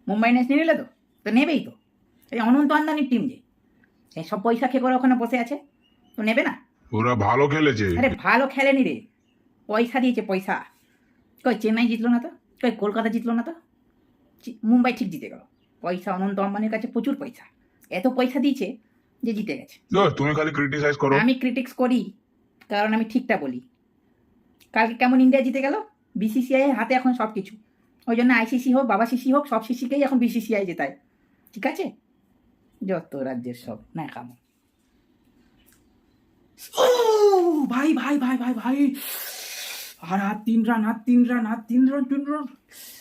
Mumbai Indians নিয়ে নিলে তো তো নেবেই তো। এই অনন্ত আন্দানির টিম যে এই সব পয়সা খেয়ে করে ওখানে বসে আছে, তো নেবে না? ওরা ভালো খেলেছে। আরে ভালো খেলেনি রে, পয়সা দিয়েছে পয়সা। কই চেন্নাই জিতলো না তো, কই কলকাতা জিতলো না তো, মুম্বাই ঠিক জিতে গেল। পয়সা অনন্ত আম্বানির কাছে প্রচুর পয়সা, এত পয়সা দিয়েছে যে জিতে গেছে। তুমি খালি ক্রিটিসাইজ করো। আমি ক্রিটিক্স করি কারণ আমি ঠিকটা বলি। কালকে কেমন ইন্ডিয়া জিতে গেল, বিসিসিআই হাতে এখন সব কিছু। ওই জন্য আইসিসি হোক বাবা সিসি হোক সব সিসিকেই এখন বিসিসিআই জেতায়, ঠিক আছে? যত রাজ্যের সব না কাম। ও ভাই ভাই ভাই ভাই ভাই, আর 3 রান 3 রান।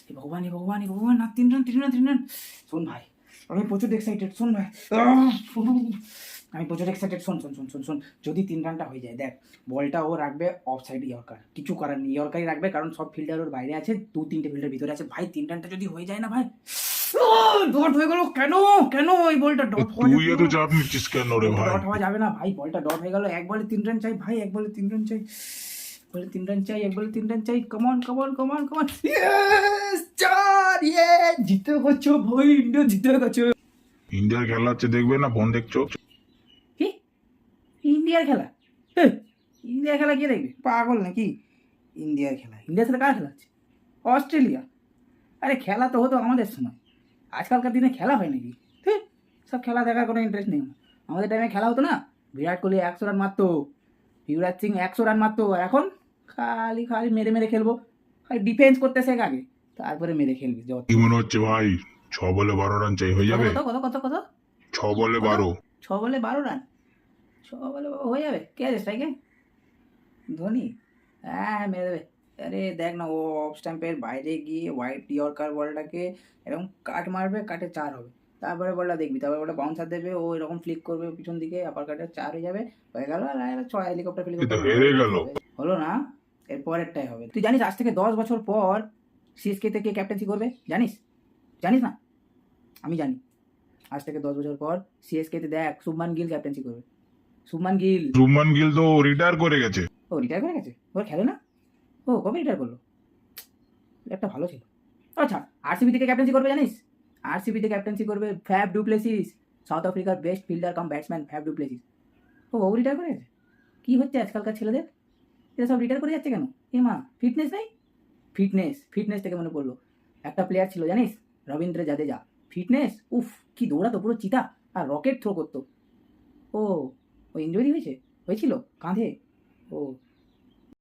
হে ভগবান হে ভগবান হে ভগবান, আর 3 রান। শোন ভাই, আমি প্রচুর এক্সাইটেড, শোন ভাই, আমি প্রচুর এক্সাইটেড। শোন, যদি 3 রানটা হয়ে যায়, দেখ বলটা ও রাখবে অফ সাইড ইয়র্কার, কিছু করার নেই, ইয়র্কারই রাখবে কারণ সব ফিল্ডার ওর বাইরে আছে, 2-3টে ফিল্ডার ভিতরে আছে। ভাই 3 রানটা যদি হয়ে যায় না ভাই, ডট হয়ে গেল। কেন ওই বলটা ডট হওয়া তুই যাবে এত না? চাপ নিচ্ছিস কেন রে ভাই? ডট হওয়া যাবে না ভাই, বলটা ডট হয়ে গেল। 1 বলে 3 রান চাই ভাই, 1 বলে 3 রান চাই, বলে 3 রান চাই, 1 বলে 3 রান চাই। কমান, ইয়েস 4, ইয়ে জিতে গেছো ভাই, ইন্ডিয়া জিতে গেছে। ইন্ডিয়ার খেলা হচ্ছে, দেখবে না? ফোন দেখছো? কি ইন্ডিয়ার খেলা? ইন্ডিয়ার খেলা কে দেখবে, পাগল নাকি? ইন্ডিয়ার সাথে কার খেলা হচ্ছে? অস্ট্রেলিয়া। আরে খেলা তো হতো আমাদের সময়, আজকালকার দিনে খেলা হয় নাকি? সব খেলা দেখার কোনো ইন্টারেস্ট নেই আমার। আমাদের টাইমে খেলা হতো না, বিরাট কোহলি 100 রান মারতো, যুবরাজ সিং 100 রান মারতো। আর এখন খালি মেরে খেলবো, খালি ডিফেন্স করতে শেখ আগে, তারপরে মেরে খেলবি। কি মনে হচ্ছে ভাই? 6 বলে 12 রান চাই, হয়ে যাবে? কত 6 বলে 12। 6 বলে 12 রান, 6 বলে হয়ে যাবে। কে আছে স্ট্রাইকে? ধোনি। হ্যাঁ মেরে দেবে। আরে দেখ না, ও অফ স্ট্যাম্পের বাইরে গিয়ে হোয়াইট ইয়র্কার বলটাকে এরকম কাট মারবে, কাটে 4 হবে। তারপরে বলটা দেখবি, তারপরে ওটা বাউন্সার দেবে, ও এরকম ফ্লিক করবে পিছন দিকে, আপার কাটে 4 হয়ে যাবে, হয়ে গেল। আর 6 হেলিকপ্টার তো হেরে গেল। হলো না, এর পরেরটাই হবে। তুই জানিস আজ থেকে 10 বছর পর সিএসকে থেকে ক্যাপ্টেন্সি করবে? জানিস না? আমি জানি। আজ থেকে 10 বছর পর সিএসকে তে দেখ শুভমান গিল ক্যাপ্টেন্সি করবে। শুভমান গিল তো রিটায়ার করে গেছে। ও রিটায়ার করে গেছে? ওর খেলে না? ও কবে রিটায়ার করলো? একটা ভালো ছিল। আচ্ছা, আরসিবি থেকে ক্যাপ্টেন্সি করবে জানিস? আরসিবি তে ক্যাপ্টেন্সি করবে ফ্যাব ডুপ্লেসিস, সাউথ আফ্রিকার best fielder cum batsman Faf du Plessis. ও রিটায়ার করে গেছে? কী হচ্ছে আজকালকার ছেলেদের, এরা সব রিটায়ার করে যাচ্ছে কেন? এ মা, ফিটনেস নেই? ফিটনেস থেকে মনে পড়লো, একটা প্লেয়ার ছিল জানিস, রবীন্দ্র জাদেজা। ফিটনেস, উফ কি দৌড়াতো, পুরো চিতা, আর রকেট থ্রো করতো। ও ইঞ্জুরি হয়েছিল কাঁধে? ও